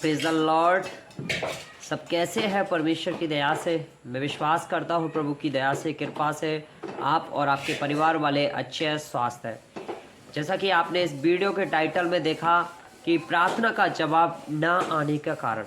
Praise the Lord. सब कैसे हैं? परमेश्वर की दया से मैं विश्वास करता हूँ, प्रभु की दया से, कृपा से आप और आपके परिवार वाले अच्छे स्वास्थ्य हैं। जैसा कि आपने इस वीडियो के टाइटल में देखा कि प्रार्थना का जवाब ना आने का कारण।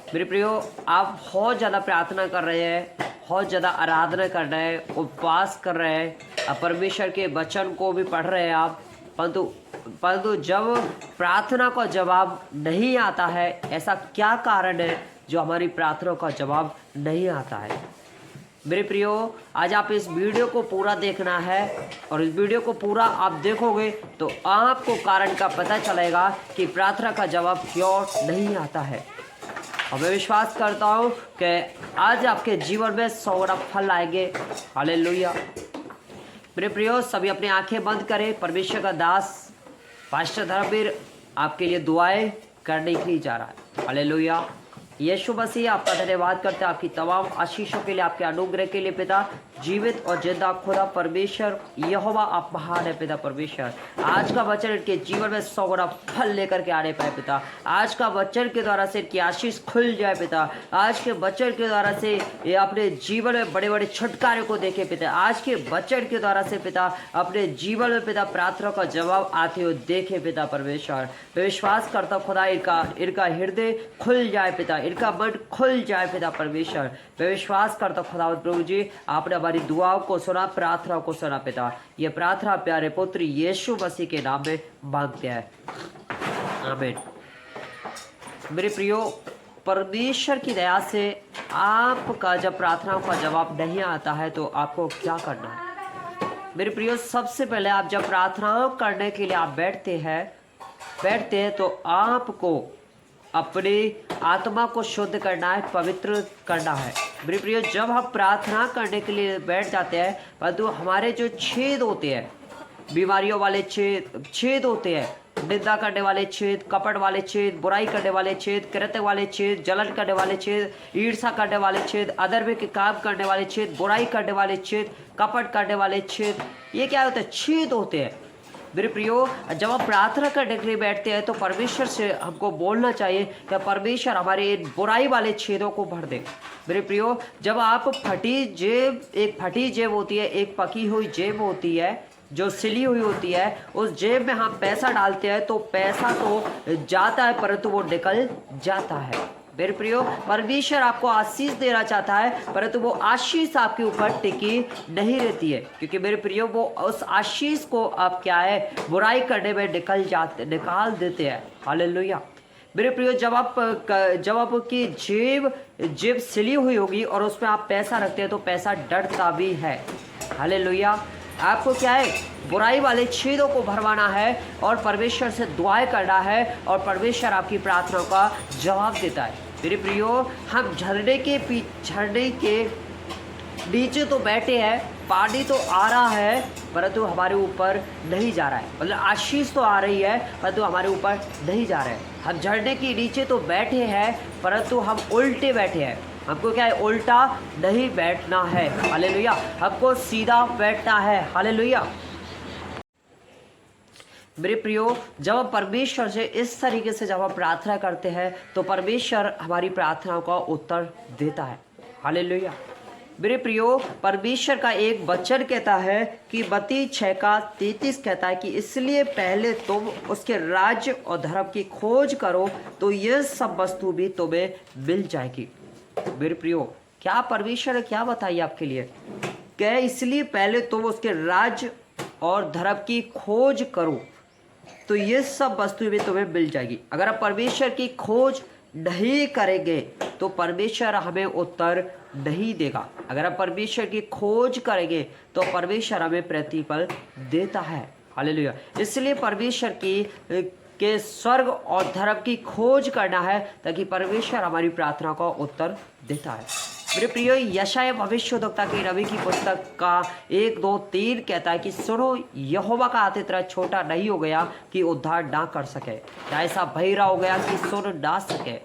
मेरे प्रियो, आप बहुत ज़्यादा प्रार्थना कर रहे हैं, बहुत ज़्यादा आराधना कर रहे हैं, उपवास कर रहे हैं, परमेश्वर के वचन को भी पढ़ रहे हैं आप, परंतु जब प्रार्थना का जवाब नहीं आता है, ऐसा क्या कारण है जो हमारी प्रार्थना का जवाब नहीं आता है? मेरे प्रियो, आज आप इस वीडियो को पूरा देखना है और इस वीडियो को पूरा आप देखोगे तो आपको कारण का पता चलेगा कि प्रार्थना का जवाब क्यों नहीं आता है। और मैं विश्वास करता हूँ कि आज आपके जीवन में 100 गुना फल आएंगे। हालेलुया। मेरे प्रियो, सभी अपनी आंखें बंद करें। परमेश्वर का दास पास्टर धर्मवीर आपके लिए दुआएं करने के लिए जा रहा है। हालेलुया। यीशु मसीह, आपका धन्यवाद करते हैं आपकी तमाम आशीषों के लिए, आपके अनुग्रह के लिए। पिता जीवित और जिंदा खुदा परमेश्वर यहोवा, आप महान है पिता परमेश्वर। आज का वचन इनके जीवन में 100 गुना फल लेकर के आने पाए पिता। आज का वचन के द्वारा से इनकी आशीष खुल जाए पिता। आज के वचन के द्वारा से ये अपने जीवन में बड़े बड़े छुटकारे को देखे पिता। आज के वचन के द्वारा से पिता अपने जीवन में पिता प्रार्थना का जवाब आते हुए देखे पिता परमेश्वर। मैं विश्वास करता खुदा इनका हृदय खुल जाए पिता, इनका मन खुल जाए पिता परमेश्वर। मैं विश्वास करता खुदा प्रभु जी, आपने हमारी दुआओं को सुना, प्रार्थना को सुना पिता। ये प्रार्थना प्यारे पुत्र यीशु मसीह के नाम में मांगते हैं, आमीन। मेरे प्रियो, परमेश्वर की दया से आपका जब प्रार्थनाओं का जवाब नहीं आता है तो आपको क्या करना है? मेरे प्रियो, सबसे पहले आप जब प्रार्थनाओं करने के लिए आप बैठते हैं तो आपको अपनी आत्मा को शुद्ध करना है, पवित्र करना है। मेरे प्रियो, जब हम प्रार्थना करने के लिए बैठ जाते हैं, परंतु हमारे जो छेद होते हैं, बीमारियों वाले छेद होते हैं, निंदा करने वाले छेद, कपट वाले छेद, बुराई करने वाले छेद, कृत्य वाले छेद, जलन करने वाले छेद, ईर्षा करने वाले छेद, अधर्म के काम करने वाले छेद, बुराई करने वाले छेद, कपट करने वाले छेद, ये क्या होता है? छेद होते हैं। मेरे प्रियो, जब हम प्रार्थना करने के लिए बैठते हैं तो परमेश्वर से हमको बोलना चाहिए कि परमेश्वर हमारे इन बुराई वाले छेदों को भर दे। मेरे प्रियो, जब आप एक फटी जेब होती है, एक पकी हुई जेब होती है जो सिली हुई होती है, उस जेब में हम पैसा डालते हैं तो पैसा तो जाता है परंतु वो निकल जाता है। मेरे प्रियो, परमेश्वर आपको आशीष देना चाहता है परंतु वो आशीष आपके ऊपर टिकी नहीं रहती है, क्योंकि मेरे प्रियो वो उस आशीष को आप क्या है, बुराई करने में निकाल देते हैं। हालेलुया। मेरे प्रियो, जब आपकी जेब सिली हुई होगी और उसमें आप पैसा रखते हैं तो पैसा डरता भी है। हालेलुया। आपको क्या है? बुराई वाले छेदों को भरवाना है और परमेश्वर से दुआएं करना है और परमेश्वर आपकी प्रार्थनाओं का जवाब देता है। मेरे प्रियो, हम झरने के नीचे तो बैठे हैं, पानी तो आ रहा है परंतु हमारे ऊपर नहीं जा रहा है, मतलब आशीष तो आ रही है परंतु हमारे ऊपर नहीं जा रहा है। हम झरने के नीचे तो बैठे हैं परंतु हम उल्टे बैठे हैं। हमको क्या है? उल्टा नहीं बैठना है। हालेलुया। हमको सीधा बैठना है। हालेलुया। मेरे प्रियो, जब हम परमेश्वर से इस तरीके से जब हम प्रार्थना करते हैं तो परमेश्वर हमारी प्रार्थनाओं का उत्तर देता है। हालेलुया। मेरे प्रियो, परमेश्वर का एक वचन कहता है कि मत्ती 6:33 कहता है कि इसलिए पहले तुम उसके राज्य और धर्म की खोज करो तो यह सब वस्तु भी तुम्हें मिल जाएगी। मेरे प्रियो, क्या परमेश्वर ने क्या बताई आपके लिए? क्या इसलिए पहले तुम उसके राज्य और धर्म की खोज करो तो ये सब वस्तुएं भी तुम्हें मिल जाएगी। अगर आप परमेश्वर की खोज नहीं करेंगे तो परमेश्वर हमें उत्तर नहीं देगा। अगर आप परमेश्वर की खोज करेंगे तो परमेश्वर हमें प्रतिफल देता है। हालेलुया। इसलिए परमेश्वर के स्वर्ग और धर्म की खोज करना है ताकि परमेश्वर हमारी प्रार्थना का उत्तर देता है। मेरे प्रियो, यशायाह भविष्यद्वक्ता की नबी की पुस्तक का 1-2-3 कहता है कि सुनो, यहोवा का हाथ इतना छोटा नहीं हो गया कि उद्धार ना कर सके, या ऐसा बहिरा हो गया कि सुन ना सके।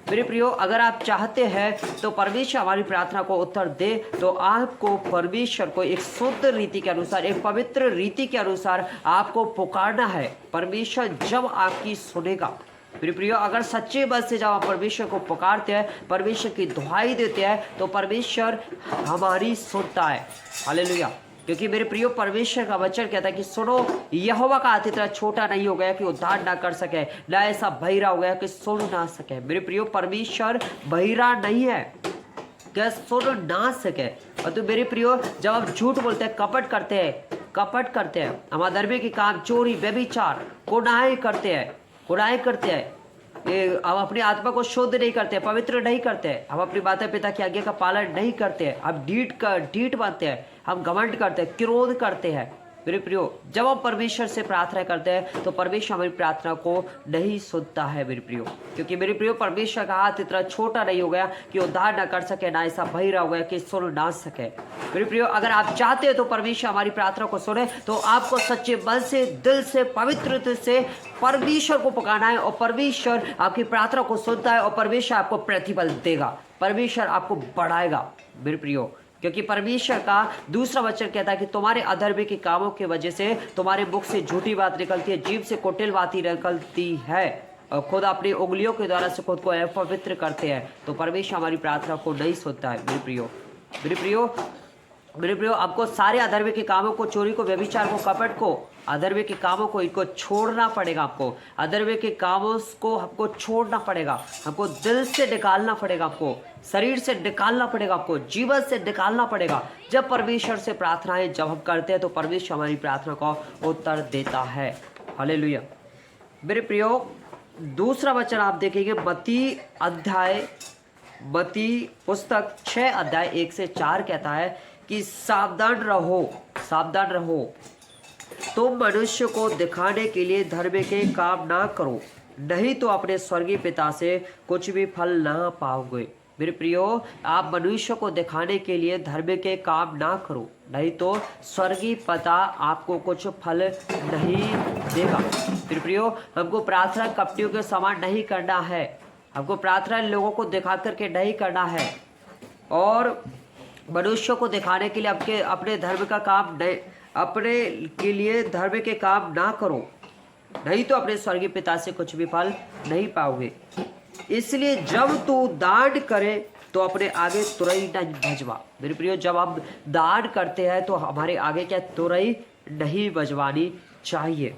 मेरे प्रियो, अगर आप चाहते हैं तो परमेश्वर हमारी प्रार्थना को उत्तर दे तो आपको परमेश्वर को एक शुद्ध रीति के अनुसार, एक पवित्र रीति के अनुसार आपको पुकारना है। परमेश्वर जब आपकी सुनेगा मेरे प्रियो, अगर सच्चे मन से जब आप परमेश्वर को पुकारते हैं, परमेश्वर की दुहाई देते हैं, तो परमेश्वर हमारी सुनता है। हालेलुया। क्योंकि मेरे प्रियो, परमेश्वर का वचन कहता है कि सुनो, यहोवा का हाथ इतना छोटा नहीं हो गया कि उद्धार ना कर सके, ना ऐसा बहिरा हो गया कि सुन ना सके। मेरे प्रियो, परमेश्वर बहिरा नहीं है क्या सुन ना सके। और तो मेरे प्रियो, जब हम झूठ बोलते हैं, कपट करते हैं, हम अधर्मी के काम, चोरी, व्यभिचार, गुनाहें करते हैं, हम अपनी आत्मा को शुद्ध नहीं करते, पवित्र नहीं करते, हम अपने माता पिता की आज्ञा का पालन नहीं करते, हम ढीठ बनते हैं, हम घमंड करते हैं, क्रोध करते हैं। मेरे प्रियो, जब हम परमेश्वर से प्रार्थना करते हैं तो परमेश्वर हमारी प्रार्थना को नहीं सुनता है मेरे प्रियो। क्योंकि मेरे प्रियो, परमेश्वर का हाथ इतना छोटा नहीं हो गया कि उद्धार ना कर सके, ना ऐसा बहिरा हो गया कि सुन ना सके। मेरे प्रियो, अगर आप चाहते हैं तो परमेश्वर हमारी प्रार्थना को सुने, तो आपको सच्चे मन से, दिल से, पवित्रता से परमेश्वर को पुकारना है, और परमेश्वर आपकी प्रार्थना को सुनता है, और परमेश्वर आपको प्रतिफल देगा, परमेश्वर आपको बढ़ाएगा मेरे प्रियो। क्योंकि परमेश्वर का दूसरा वचन कहता है कि तुम्हारे अधर्मी के कामों की वजह से तुम्हारे मुख से झूठी बात निकलती है, जीभ से कुटिल बातें निकलती है, और खुद अपनी उंगलियों के द्वारा से खुद को अपवित्र करते हैं, तो परमेश्वर हमारी प्रार्थना को नहीं सुनता है मेरे प्रियो। आपको सारे अधर्मी के कामों को, चोरी को, व्यभिचार को, कपट को, अधर्मी के कामों को, इनको छोड़ना पड़ेगा। आपको अधर्मी के कामों को हमको छोड़ना पड़ेगा, हमको दिल से निकालना पड़ेगा, आपको शरीर से निकालना पड़ेगा, आपको जीवन से निकालना पड़ेगा। जब परमेश्वर से प्रार्थनाएं जब हम करते हैं तो परमेश्वर हमारी प्रार्थना का उत्तर देता है। हालेलुया। मेरे प्रियो, दूसरा वचन आप देखेंगे मत्ती पुस्तक 6 अध्याय 1 से 4 कहता है कि सावधान रहो, तुम मनुष्य को दिखाने के लिए धर्म के काम ना करो, नहीं तो अपने स्वर्गीय पिता से कुछ भी फल ना पाओगे। मेरे प्रियो, आप मनुष्य को दिखाने के लिए धर्म के काम ना करो, नहीं तो स्वर्गीय पिता आपको कुछ फल नहीं देगा। मेरे प्रियो, हमको प्रार्थना कपटियों के समान नहीं करना है, हमको प्रार्थना लोगों को दिखा करके नहीं करना है, और मनुष्य को दिखाने के लिए अपने धर्म का काम नहीं, अपने के लिए धर्म के काम ना करो, नहीं तो अपने स्वर्गीय पिता से कुछ भी फल नहीं पाओगे। इसलिए जब तू दान करे तो अपने आगे तुरई नहीं भजवा। मेरे प्रियो, जब हम दान करते हैं तो हमारे आगे क्या तुरई नहीं भजवानी चाहिए,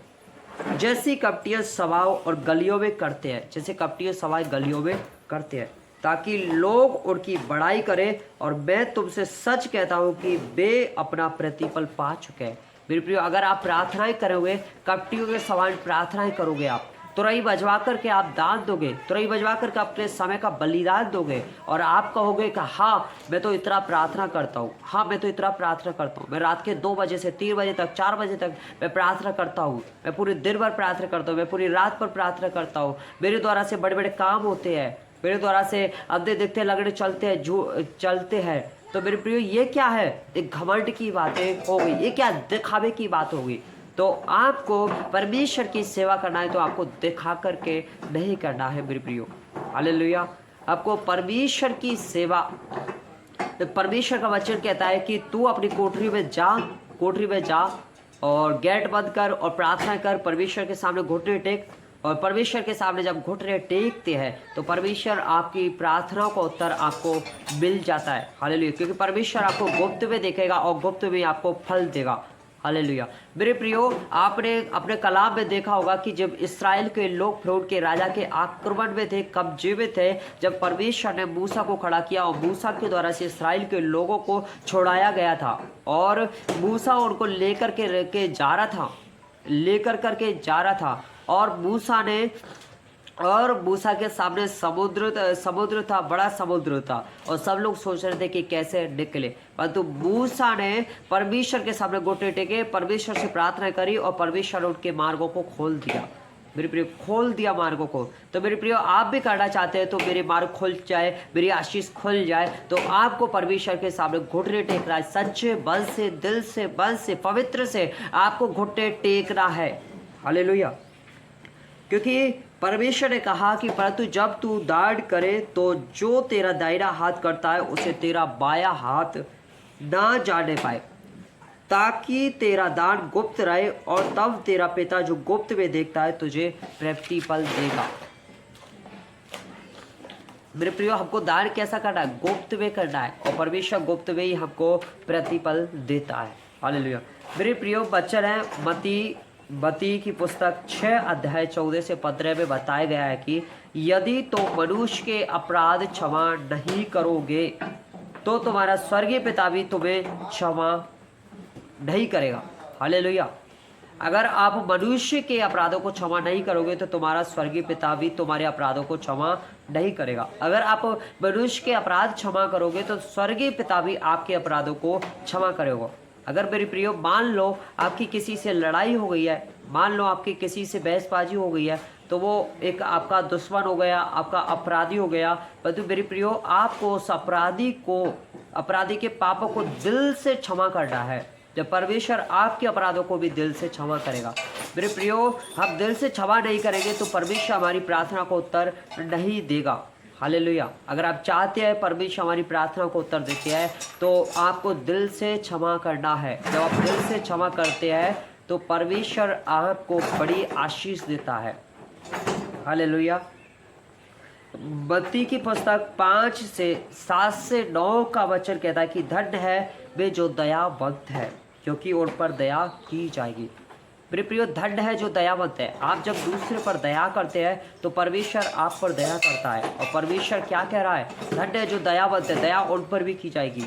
जैसी कपटियां सभाओं और गलियों में करते हैं, ताकि लोग उनकी बड़ाई करें, और मैं तुमसे सच कहता हूं कि वे अपना प्रतिफल पा चुके हैं। मेरे प्रियो, अगर आप प्रार्थनाएं करोगे, कपटियों के समान प्रार्थनाएं करोगे, आप तुरई बजवा करके आप दान दोगे, तुरई बजवा करके अपने समय का बलिदान दोगे, और आप कहोगे कि हाँ मैं तो इतना प्रार्थना करता हूँ, मैं रात के 2 बजे से 3 बजे तक, 4 बजे तक मैं प्रार्थना करता हूँ, मैं पूरे दिन भर प्रार्थना करता हूँ, मैं पूरी रात पर प्रार्थना करता हूँ, मेरे द्वारा से बड़े बड़े काम होते हैं, मेरे द्वारा से अपने देखते लगड़े चलते हैं। तो मेरे प्रियो, ये क्या है? एक घमंड की बातें हो गई, ये क्या दिखावे की बात होगी। तो आपको परमेश्वर की सेवा करना है तो आपको दिखा करके नहीं करना है मेरे प्रियो। हालेलुया। आपको परमेश्वर की सेवा, परमेश्वर का वचन कहता है कि तू अपनी कोठरी में जा और गेट बंद कर और प्रार्थना कर, परमेश्वर के सामने घुटने टेक, और परमेश्वर के सामने जब घुटने टेकते हैं तो परमेश्वर आपकी प्रार्थना का उत्तर आपको मिल जाता है। हालेलुया। क्योंकि परमेश्वर आपको गुप्त में देखेगा और गुप्त में आपको फल देगा। हालेलुया। मेरे प्रियो, आपने अपने कलाम में देखा होगा कि जब इस्राएल के लोग फिरौन के राजा के आक्रमण में थे, कब्जे में थे, जब परमेश्वर ने मूसा को खड़ा किया और मूसा के द्वारा से इस्राएल के लोगों को छुड़ाया गया था, और मूसा उनको लेकर के जा रहा था, और मूसा के सामने समुद्र था, बड़ा समुद्र था, और सब लोग सोच रहे थे कि कैसे निकले, परंतु मूसा ने परमेश्वर के सामने घुटने टेके, परमेश्वर से प्रार्थना करी, और परमेश्वर ने उनके मार्गों को खोल दिया। मेरे प्रियो, खोल दिया मार्गों को। तो मेरे प्रियो, आप भी करना चाहते हैं तो मेरे मार्ग खुल जाए, मेरी आशीष खुल जाए, तो आपको परमेश्वर के सामने घुटने टेकना है, सच्चे मन से, दिल से, मन से, पवित्र से आपको घुटने टेकना है। हालेलुया। क्योंकि परमेश्वर ने कहा कि परंतु जब तू दान करे तो जो तेरा दाहिना हाथ करता है उसे तेरा बायां हाथ ना जाने पाए, ताकि तेरा दान गुप्त रहे, और तब तेरा पिता जो गुप्त में देखता है तुझे प्रतिफल देगा। मेरे प्रियो हमको दान कैसा करना है? गुप्त में करना है, और परमेश्वर गुप्त में ही हमको प्रतिफल देता है। हालेलुया। मेरे प्रियो वचन है मत्ती की पुस्तक 6 अध्याय 14 से 15 में बताया गया है कि यदि तो मनुष्य के अपराध क्षमा नहीं करोगे तो तुम्हारा स्वर्गीय पिता भी तुम्हें क्षमा नहीं करेगा। हालेलुया। अगर आप मनुष्य के अपराधों को क्षमा नहीं करोगे तो तुम्हारा स्वर्गीय पिता भी तुम्हारे अपराधों को क्षमा नहीं करेगा। अगर आप मनुष्य के अपराध क्षमा करोगे तो स्वर्गीय पिता भी आपके अपराधों को क्षमा करेगा। अगर मेरे प्रियो मान लो आपकी किसी से लड़ाई हो गई है, मान लो आपकी किसी से बहसबाजी हो गई है, तो वो एक आपका दुश्मन हो गया, आपका अपराधी हो गया, परंतु मेरे प्रियो आपको उस अपराधी के पापों को दिल से क्षमा करना है। जब परमेश्वर आपके अपराधों को भी दिल से क्षमा करेगा। मेरे प्रियो हम दिल से क्षमा नहीं करेंगे तो परमेश्वर हमारी प्रार्थना को उत्तर नहीं देगा। हालेलुया। अगर आप चाहते हैं परमेश्वर हमारी प्रार्थना को उत्तर देते हैं तो आपको दिल से क्षमा करना है। जब आप दिल से क्षमा करते हैं तो परमेश्वर आपको बड़ी आशीष देता है। हालेलुया। मत्ती की पुस्तक 7 से 9 का वचन कहता है कि धन्य है वे जो दयावंत है, क्योंकि उन पर दया की जाएगी। मेरे प्रियो धन्य है जो दयावंत है। आप जब दूसरे पर दया करते हैं तो परमेश्वर आप पर दया करता है, और परमेश्वर क्या कह रहा है? धन्य है जो दयावंत है, दया उन पर भी की जाएगी।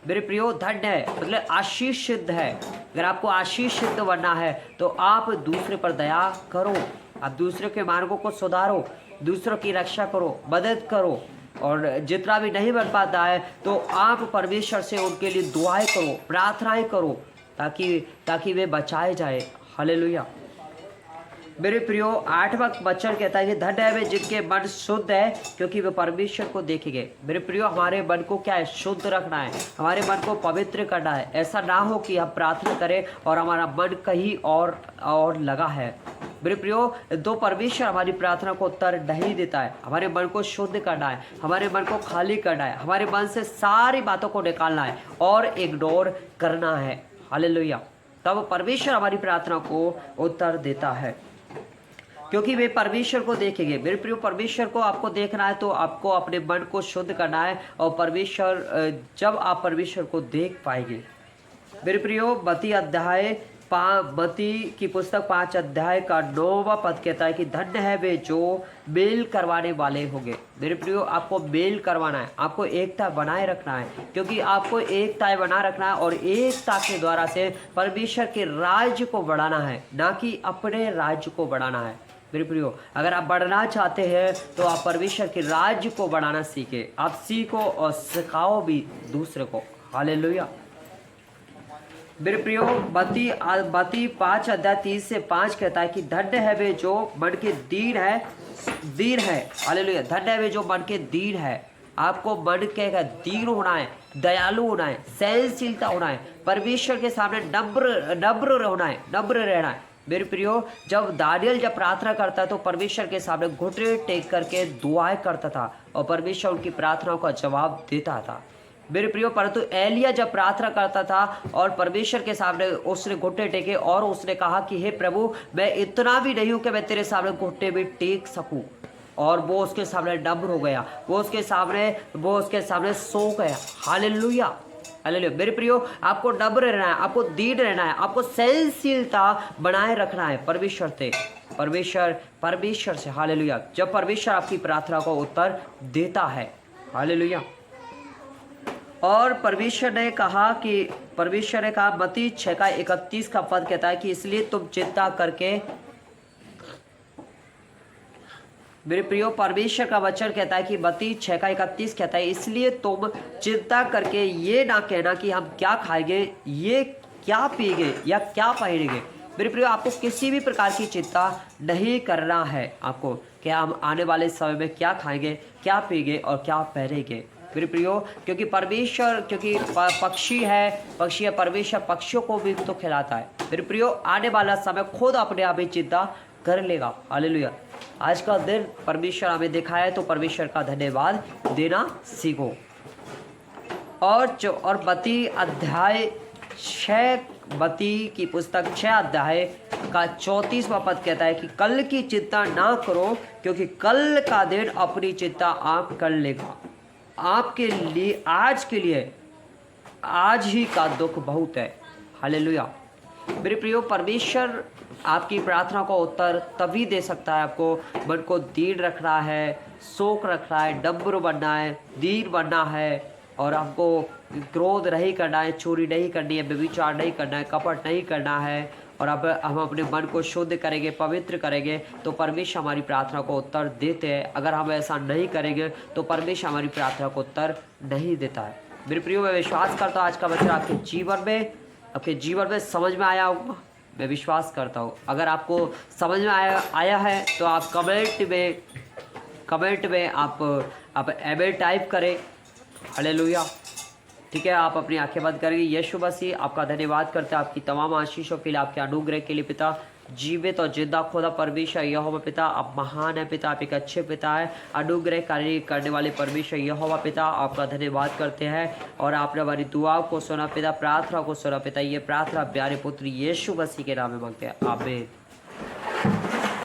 मेरे प्रियो धन्य है मतलब आशीष सिद्ध है। अगर आपको आशीष सिद्ध बनना है तो आप दूसरे पर दया करो, आप दूसरे के मार्गों को सुधारो, दूसरों की रक्षा करो, मदद करो, और जितना भी नहीं बन पाता है तो आप परमेश्वर से उनके लिए दुआएं करो, प्रार्थनाएं करो, ताकि वे बचाए जाए। हालेलुया। मेरे प्रियो 8वां वचन कहता है कि धन्य है वे जिनके मन शुद्ध है, क्योंकि वे परमेश्वर को देखेंगे। मेरे प्रियो हमारे मन को क्या है? शुद्ध रखना है, हमारे मन को पवित्र करना है। ऐसा ना हो कि हम प्रार्थना करें और हमारा मन कहीं और लगा है। मेरे प्रियो दो परमेश्वर हमारी प्रार्थना को उत्तर नहीं देता है। हमारे मन को शुद्ध करना है, हमारे मन को खाली करना है, हमारे मन से सारी बातों को निकालना है और इग्नोर करना है। हालेलुया। तब परमेश्वर हमारी प्रार्थना को उत्तर देता है, क्योंकि वे परमेश्वर को देखेंगे। मेरे प्रियो परमेश्वर को आपको देखना है तो आपको अपने मन को शुद्ध करना है, और परमेश्वर जब आप परमेश्वर को देख पाएंगे। मेरे प्रियो मत्ती की पुस्तक 5 अध्याय का 9वां पद कहता है कि धन्य है वे जो मेल करवाने वाले होंगे। मेरे प्रियो आपको मेल करवाना है, आपको एकता बनाए रखना है, क्योंकि आपको एकता बना रखना है और एकता के द्वारा से परमेश्वर के राज्य को बढ़ाना है, ना कि अपने राज्य को बढ़ाना है। मेरे प्रियो अगर आप बढ़ना चाहते हैं तो आप परमेश्वर के राज्य को बढ़ाना सीखें। आप सीखो और सिखाओ भी दूसरे को। हालेलुया। मेरे प्रियो मत्ती 5 अध्याय 3 से 5 कहता है कि धन्य है वे जो मन के दीन है। हालेलुया। धन्य है वे जो मन के दीन है। आपको मन के दीन होना है, दयालु होना है, सहनशीलता होना है, परमेश्वर के सामने नम्र होना है, नम्र रहना है। मेरे प्रियो जब दानियल जब प्रार्थना करता तो परमेश्वर के सामने घुटने टेक करके दुआएं करता था और परमेश्वर उनकी प्रार्थनाओं का जवाब देता था। मेरे प्रियो परंतु एलिया जब प्रार्थना करता था और परमेश्वर के सामने उसने घुटने टेके और उसने कहा कि हे प्रभु मैं इतना भी नहीं हूं कि मैं तेरे सामने घुटने भी टेक सकूं, और वो उसके सामने नम्र हो गया, वो उसके सामने सो गया। हालेलुया। हालेलुया। मेरे प्रियो आपको नम्र रहना है, आपको दीन रहना है, आपको सहनशीलता बनाए रखना है परमेश्वर से। हालेलुया। जब परमेश्वर आपकी प्रार्थना को उत्तर देता है। हालेलुया। और परमेश्वर ने कहा मत्ती 6 का 31 का पद कहता है कि इसलिए तुम चिंता करके, मेरे प्रियो परमेश्वर का वचन कहता है कि मत्ती 6 का 31 कहता है इसलिए तुम चिंता करके ये ना कहना कि हम क्या खाएंगे, ये क्या पिएंगे या क्या पहनेंगे। मेरे प्रियो आपको किसी भी प्रकार की चिंता नहीं करना है। आपको क्या हम आने वाले समय में क्या खाएंगे, क्या पिएंगे और क्या पहनेंगे। मेरे प्रियो क्योंकि पक्षी है परमेश्वर पक्षियों को भी तो खिलाता है। मेरे प्रियो आने वाला समय खुद अपने आप ही चिंता कर लेगा। हालेलुया। आज का दिन परमेश्वर हमें दिखाया है तो परमेश्वर का धन्यवाद देना सीखो। और मत्ती अध्याय 6 मत्ती की पुस्तक 6 अध्याय का 34वां पद कहता है कि कल की चिंता ना करो, क्योंकि कल का दिन अपनी चिंता आप कर लेगा। आपके लिए आज के लिए आज ही का दुख बहुत है। हालेलुया। मेरे प्रियो, परमेश्वर आपकी प्रार्थना को उत्तर तभी दे सकता है। आपको मन को दीन रखना है, शोक रखना है, डम्बर बनना है, दीन बनना है, और हमको क्रोध नहीं करना है, चोरी नहीं करनी है, व्यभिचार नहीं करना है, कपट नहीं करना है, और अब हम अपने मन को शुद्ध करेंगे, पवित्र करेंगे, तो परमेश्वर हमारी प्रार्थना को उत्तर देते हैं। अगर हम ऐसा नहीं करेंगे तो परमेश्वर हमारी प्रार्थना को उत्तर नहीं देता है। मेरे प्रियो, मैं विश्वास करता हूँ आज का वचन आपके जीवन में समझ में आया होगा। मैं विश्वास करता हूँ अगर आपको समझ में आया है तो आप कमेंट में आप एमेन टाइप करें। हालेलुया। ठीक है, आप अपनी आंखें बंद करेंगे। यीशु मसीह, आपका धन्यवाद करते हैं आपकी तमाम आशीषों के लिए, आपके अनुग्रह के लिए। पिता, जीवित और जिंदा खुदा परमेश्वर यहोवा पिता, आप महान है पिता, आप एक अच्छे पिता है, अनुग्रह कार्य करने वाले परमेश्वर यहोवा पिता, आपका धन्यवाद करते हैं। और आपने हमारी दुआओं को सुना पिता, प्रार्थना को सुना पिता। ये प्रार्थना प्यारे पुत्र यीशु मसीह के नाम में मांगते हैं, आमीन।